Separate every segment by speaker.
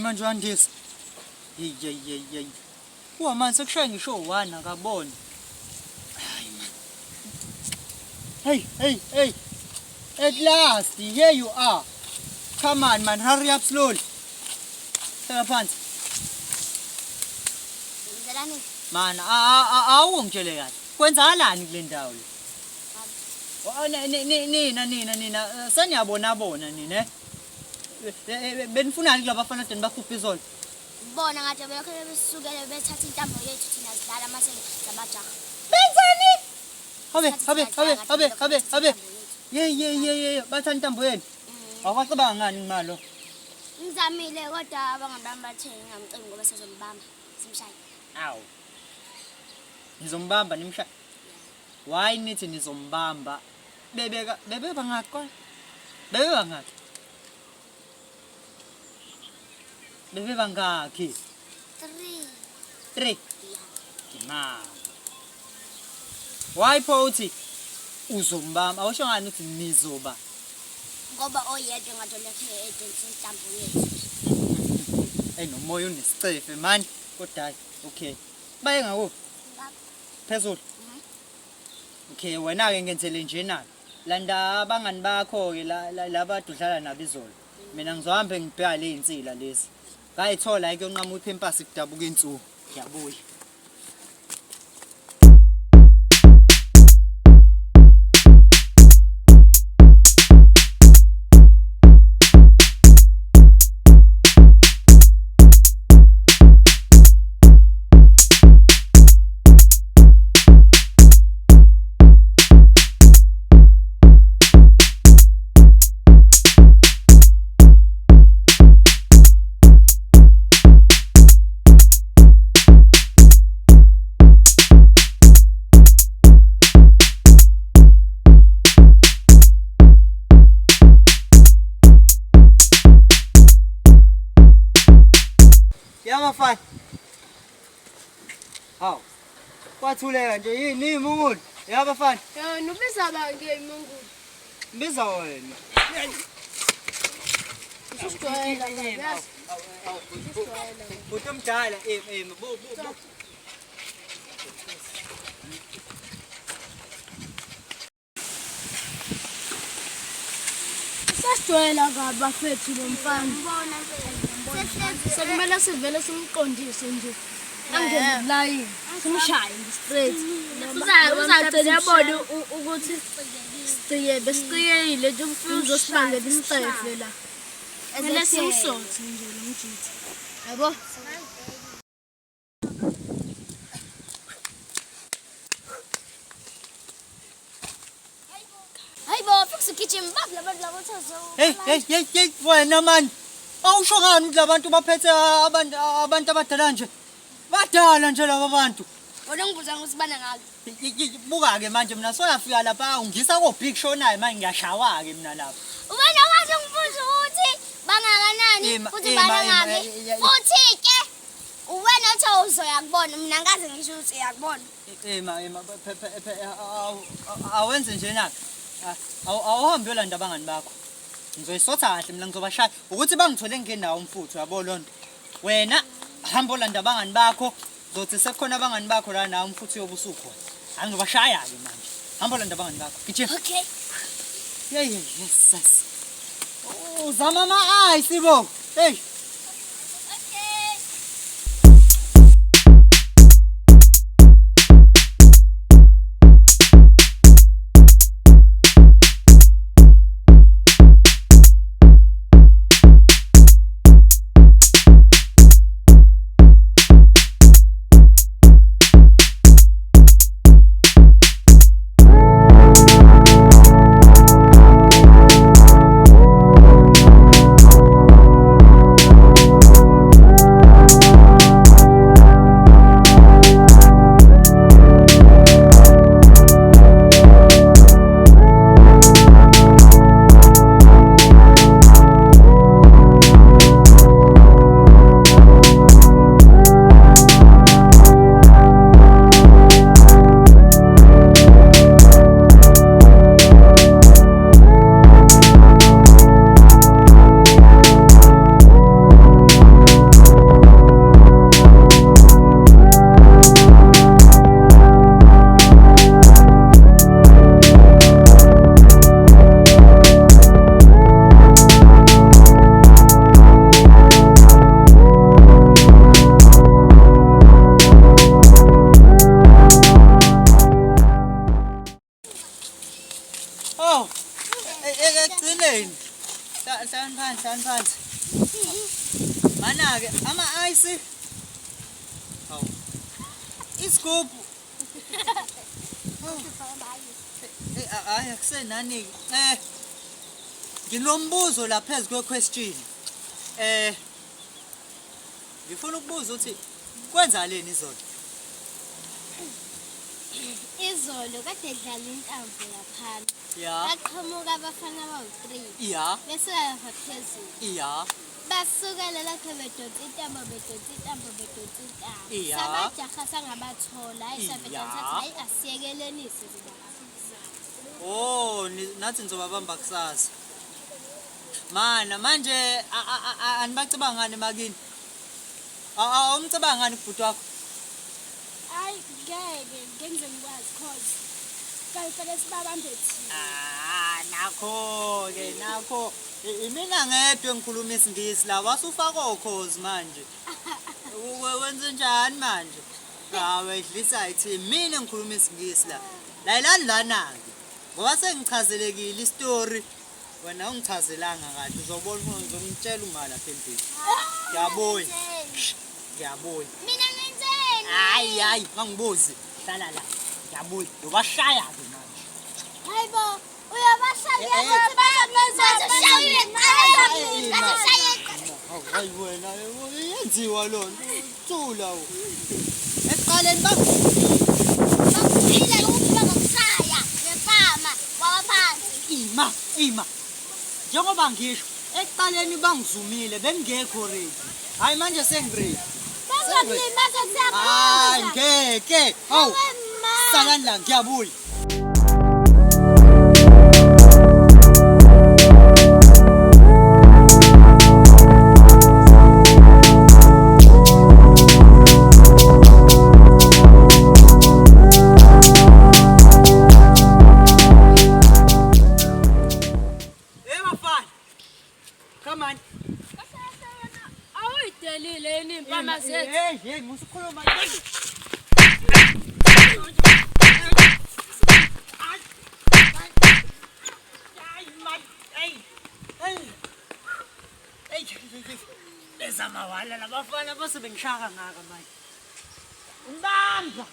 Speaker 1: manje wandisa. Hey. Manje sekushaya ngisho 1 akaboni. Hayi man. Hey. At last, here you are. Come on man, hurry up slowly. Hlala phansi.
Speaker 2: Ngizalani?
Speaker 1: Man, awungitshele kahle. Kwenzakalani kule ndawo le? Nina seniyabona nina benifunani kulaba bafana deni bakhupha izolo.
Speaker 2: Bona ngathi belokho besukele bethatha intambo yethu thina sidala masele sabajaha.
Speaker 1: Benzani? Habe. Ye bathanda intambo yenu. Awacabanga ngani imalo?
Speaker 2: Ngizamile kodwa abangabami bathenga ngamcela ngoba sezombamba simshaye.
Speaker 1: Awu. Nizombamba nimsha. Why nithi nizombamba? Bebe bangaki kwa? Bebe bangaki? Bebe bangaki? 3. Ma. Why phothi? Uzombamba. Awusho ngani uthi nizoba?
Speaker 2: Ngoba oyedwa ngatholeke edensi intambo yethu.
Speaker 1: Nomoya unesicefe man. Kodwa okay. Baye ngako. Phezulu. Okay, wena ke ngenzele njena. Landa abangani bakho ke laba udlala nabo izolo. Mina ngizohamba ngibheka le insila lezi. Ngayithola ke yonqama uphempasi kudabuka insuku. Ngiyabuya. Yamafai. Haw. Kwathuleka nje yini imungulu? Yabafana.
Speaker 2: Nubiza bange imungulu.
Speaker 1: Biza wena.
Speaker 2: Usijwayela yazi.
Speaker 1: Utomdala bo.
Speaker 2: Sasijwayela kabafethu lomfana. Ngibona sekumele sivele simqondise nje. Angene line. Simshaye straight. Uzacela yabona ukuthi siye besiciyile nje umfuzo sibangela isicefe la. Kumele simsothe nje lo mjiti. Yabo? Hayibo, fix kitchen back labo thazo.
Speaker 1: Hey, wena man. Awusho ngani ukuthi labantu baphethe abantu abadala nje? Badala nje laba bantu.
Speaker 2: Wona ngibuza ukuthi bana ngaki.
Speaker 1: Buka ke manje mina soyafika lapha ungisa ko big show naye manje ngiyashawa ke mina lapha.
Speaker 2: Ubona wathi ngibuza ukuthi bangakanani futhi bana ngaki. Futhi ke uwena uthi uzoyakubona mina ngaze ngisho ukuthi uyakubona.
Speaker 1: Awenze nje na. Awuhambe yolanda abangani bakho. Ngizoyisotha kahle mina ngizobashaya ukuthi bangithole ngenawo umfutho yabo lonto. Wena hamba olanda abangani bakho zothi sekukhona abangani bakho la nawo umfutho yobusuku. Angizobashaya ke manje. Hamba olanda abangani bakho. Gijima.
Speaker 2: Okay.
Speaker 1: Yes. Uzama ama-ice bo. Hey. Mana-ke ama-ice hawu isigubhu hayi akusenani-ke nginombuzo la phezu kwe-question ngifuna ukubuza ukuthi kwenzaleni izolo
Speaker 2: Izolo kade dlala intambo laphana.
Speaker 1: ya
Speaker 2: Baqhamuka abafana abawu-3.
Speaker 1: ya
Speaker 2: Bese bayaphezulu.
Speaker 1: ya
Speaker 2: Basuka lapho bedonsa intambo.
Speaker 1: Iya.
Speaker 2: Sabajaha sangabathola. Ayisabedonsa
Speaker 1: Iya.
Speaker 2: hayi asiyekelenisi ziba.
Speaker 1: oh nathi nizobabamba kusasa mana manje anibacabangani makini umcabangani kubhuti wakho
Speaker 2: Hayi ngeke ngenze ngikwazi cause fanele sibabambe thina.
Speaker 1: nakho-ke nakho imina ngedwa engikhuluma isingisi la wasufaka okhozi manje wenze njani manje wedlisa ithi mina engikhuluma isingisi la layilani lana-ke ngoba sengichazelekile istori wena ungichazelanga kahle uzobona ngizomtshela umala lapha endlini ngiyabuya ngiyabuya
Speaker 2: Mina ngenzeni?
Speaker 1: hayi mangibuzi hlala la ngiyabuya ubashaya-ke manje
Speaker 2: Hayibo uyabashaya
Speaker 1: hayi wena yenziwa lona thula ekuqaleni ima njengoba ngisho ekuqaleni bangizumile bengekho ready hayi manje sengi-ready hayi ngeke hawu salani la ngiyabuya Hey, ngusikhuluma bezamawala labafana bose bengishaka ngaka manje umbamba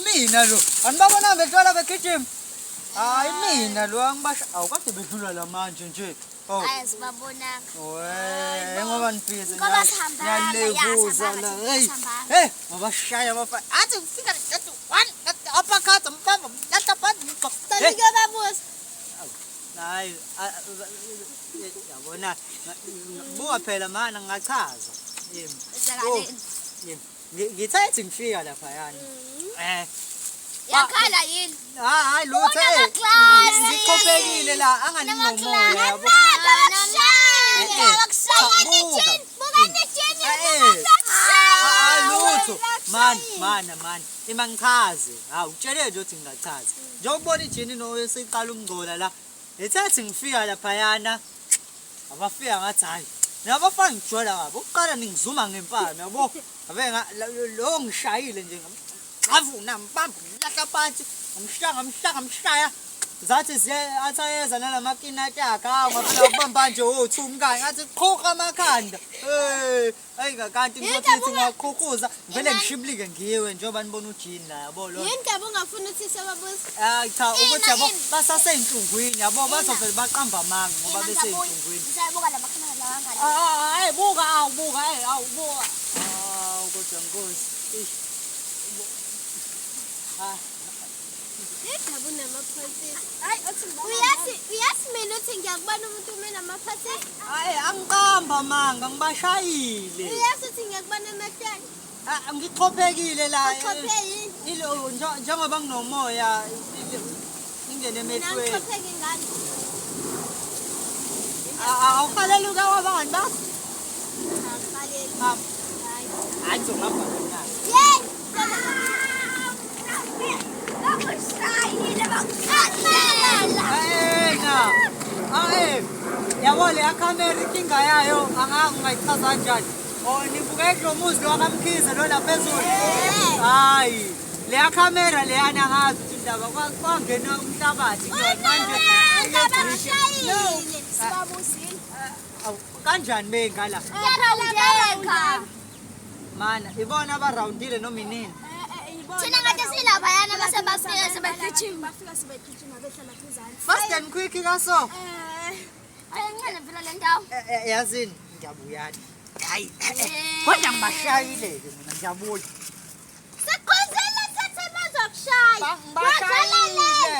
Speaker 1: mina lo anibabona betwala begijima hayi mina lo angibasha awukade bedlula la manje nje
Speaker 2: Ayazibabonanga.
Speaker 1: ngoba nifisa
Speaker 2: Ngoba sihamba
Speaker 1: ngiyalevuza la hey ngabashaya abafana athi ufika thathu one uppercut mbamba latha phansi
Speaker 2: Balike babuza.
Speaker 1: hayi yabona buka phela mana ngingachaza ngithethe ngifika lapha yani
Speaker 2: Yakhala yini?
Speaker 1: hayi lutho ngiqophekile la anganinomoya yabo lutho mana ima ngichaze hawu utshele nje ukuthi ngingachaza njengokubona ijini noweseqala umngcola la ethathi ngifika laphayana abafika ngathi hayi nabafana ngijola ngabo ukuqala ningizuma ngempama yabo abe lo ngishayile nje ngavuna mbamba ngilahla phansi ngimshaya zathi athayeza nalamakinati akhe ngafika ubamba nje othumkanye ngathi qhoqa amakhanda hayi kanti ngizothi ngaqhuquza vele ngishiblike ngiwe njengoba nibona ujini la yabo lo
Speaker 2: Yini ndaba ungafuna ukuthi sebabuza?
Speaker 1: cha ukuthi yabo basaseyinhlungwini yabo bazovela baqamba amanga ngoba beseyinhlungwini
Speaker 2: Ngisabuka lamakhamera lawa ngane.
Speaker 1: hayi buka awubuka awubuka kodwa nkosi
Speaker 2: Ekhaba unamaphoyisa. Hayi uyazi mina uthi ngiyakubona umuntu uma enamaphoyisa.
Speaker 1: hayi angiqamba manga ngibashayile
Speaker 2: Uyazi uthi ngiyakubona emehlweni.
Speaker 1: ngiqophekile la
Speaker 2: Uqophe yini?
Speaker 1: ilo njengoba nginomoya ingene emehlweni
Speaker 2: Nangiqopheke ngani?
Speaker 1: awuqaleluka wabani basi Hayi ngizongihamba mina. Yabo le camera inkinga yayo angayichaza kanjani. Oh nibuke lo muzi wakamkhize lo lapha phezulu. Hayi le camera le yana ngazi ukuthi indaba kwangena umhlabathi manje. Kanjani bengala? Mana ibona abaroundile noma inini?
Speaker 2: Thina kade silapha yana base bafika sebegijima behlala phezulu.
Speaker 1: Fast and quick kaso.
Speaker 2: Ayincane phela le ndawo.
Speaker 1: Yazini ngiyabuyana. Hayi. Kodwa ngibashayile ke mina ngiyabula.
Speaker 2: Sekhonzela sethe bazokushaya.
Speaker 1: Bashayile.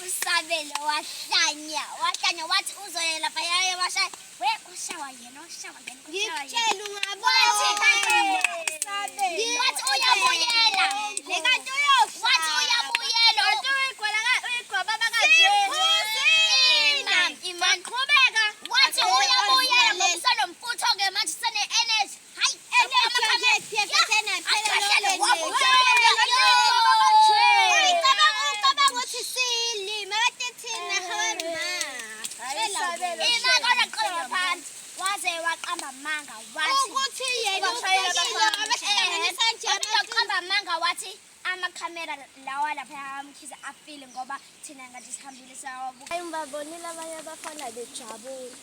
Speaker 2: Usabele wahlanya wathi uzoyela phaya washaya ushawa yena ngitshela ungabona wathi uyabuyela lekanti wathi uyabuyela uyigwaba bakajeni imani qhubeka wathi uyabuyela ngokusanomfutho ke manje sene energy hayi energy yesena phela wathi amakhamera lawa lapha amkhize afile ngoba thina ngathi sihambile sawabuka ayibabonile abanye abafana bejabula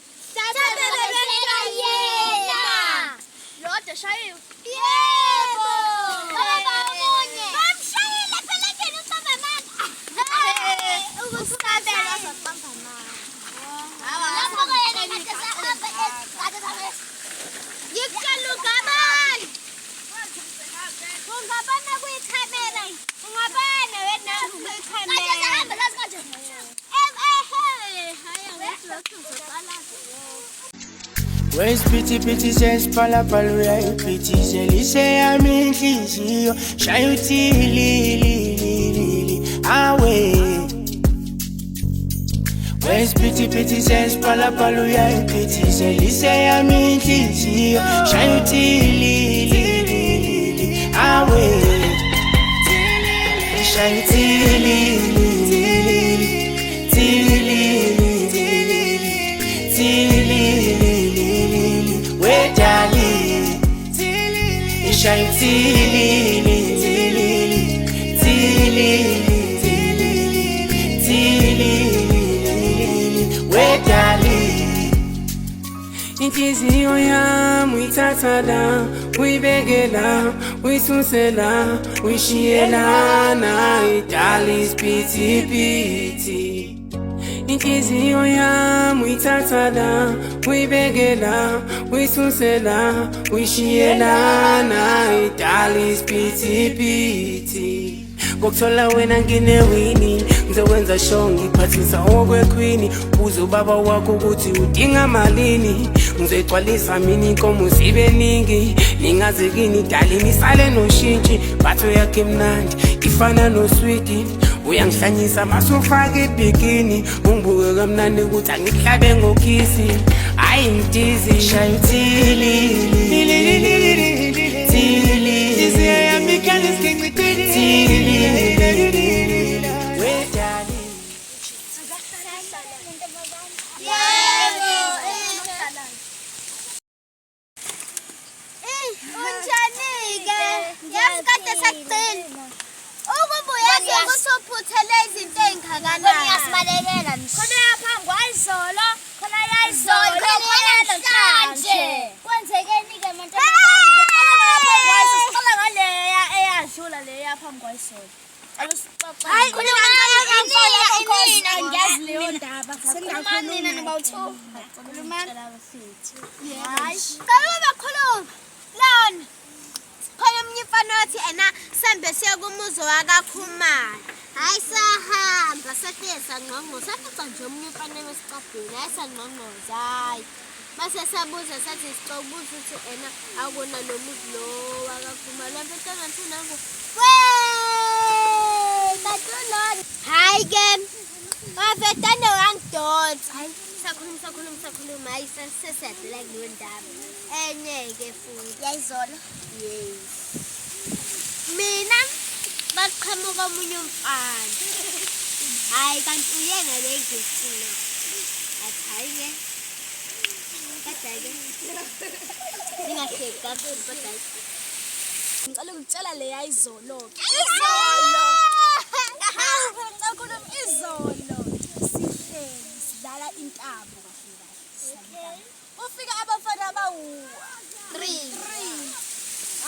Speaker 2: yena lodwa shayiwe yebo baba omunye bamshayile phela ngene ubaba manga ukusabela sasibamba manga lapho ke yena ngathi sahamba yikucela ugabani ungabana kuyikhamera ungabana wena kuyikhamera
Speaker 3: Where's pity says palapaluya pity zelise yami inhliziyo shayuthi li awe Where's pity says palapaluya pity zelise yami inhliziyo shayuthi li awe shayuthi Tilili, tilili, tilili, tilili, wedali. Inhliziyo yami uyithatha la, uyibekela, uyisusela, uyishiyelana, idali isiphithiphithi. Inhliziyo yami uyithatha la, uyibekela, uyisusela, uyishiyelana, idali isiphithiphithi. Ngokuthola wena nginewini, ngizokwenza show ngiphathisa okwekhwini. Buza ubaba wakho ukuthi udinga malini, ngizoyigcwalisa mina inkomo zibe ningi. Ningaze kini dalini sale noshintshi, batho yakhe mnandi ifana noswiti. Uyangihlanyisa masufake ibhikini, ungibuke kamnandi ukuthi angikuhlabe ngokhisi. Hayi mtizi shaya utilili,
Speaker 2: Unjani-ke? Yazi kade sekuqina. Ukubuya ngiyakuthuphuthelwe izinto ey'ngakanani. Ngiyasibalekela nje. Khona yaphambi kwayizolo, khona yayizolo, khona namhlanje. Kwenzekeni-ke manje? Siqala ngaleya eyadlula leya yaphambi kwayizolo. Hayi angiyazi leyo ndaba. Khulumani nina nibawu-2. Khulumani. Hayi. Khuluma khuluma. Lona. Khona omunye mfana wathi ena sembe siya kumuzo wakakhumalo. Hayi sahamba safike sangqongqoza. Safica nje omunye mfana wesicabheni. Hayi sangqongqoza. Hayi. Mase sabuza sathi sicobuza ukuthi ena akuna nomuzi lo wakakhumalo. Lapho ngathi nangu. Tatulona. Hayi ke. Wavetane wangidonsa. Hayi sakhuluma. Hayi sesiyadlula kuleyo ndaba. Enye-ke futhi. Yayizolo? Yes. Mina baqhamuka omunye umfana. Hayi kanti uyena le ngifuna. Athi hayi-ke. Kodwa-ke. Ningahleki kakhulu kodwa ngicela ukutshela le yayizolo-ke. Izolo! Izolo sihleli sidlala intambo kahle. Ufika abafana abawu-3.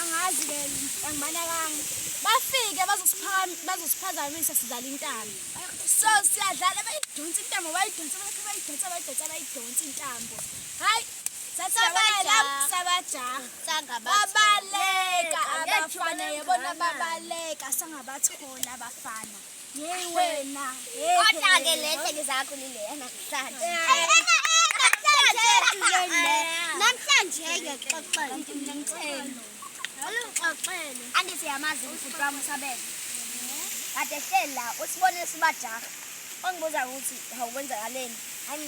Speaker 2: Angazi-ke angimanakanga. Bafike bazosiphazamisa sidlala intambo. So siyadlala bayidonsa intambo bayidonsa intambo. Hayi sabajaha babaleka abafana yabona babaleka sangabathola abafana. Yeyi wena. Kodwa-ke lehle ngizakhulile namhlanje. Namhlanje-ke xoxela. Andithi yamazi umfuthi wami uSabele. Kade hleli la usibone sibajaha. Ongibuza ukuthi hawukwenzakaleni. Hayi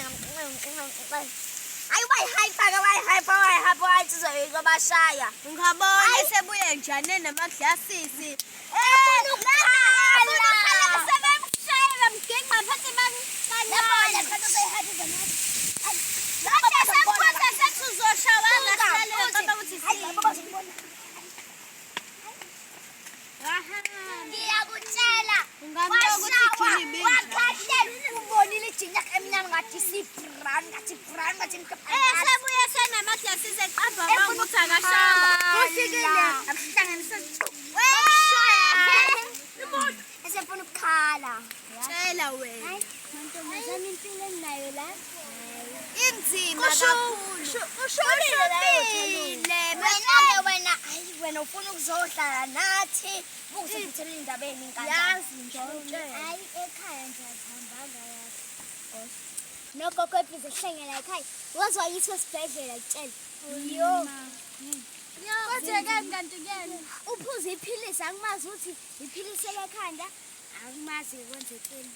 Speaker 2: wayihype sizobashaya. Ngabona sebuye njani namaglasisi. Sebemshayela mgenqa phansi bamkanyana. Ngiyakutshela ubonile ijinyak emnyama ngathi si-brown ngathi sebuye senamaglasisi eqamba ukuthi akashamba. Ufikile akuhlanganisa esefuna ukukhala. Tshela wena. Mantombazane impilo eninayo la. Inzima kakhulu. Ushonile. Wena ufuna ukuzohlala nathi. Ukuziphuthela indaba ezinkani. Yazi nje. Hayi ekhaya nje ahambaga yazi. Nogogo ebhizi ehlengela ekhaya. Wazi wayithi esibhedlela tshela. Yo. Kodwa-ke kanti-ke uphuza iphilisi akumazi ukuthi iphilisi lekhanda akumazi kwenzekeni.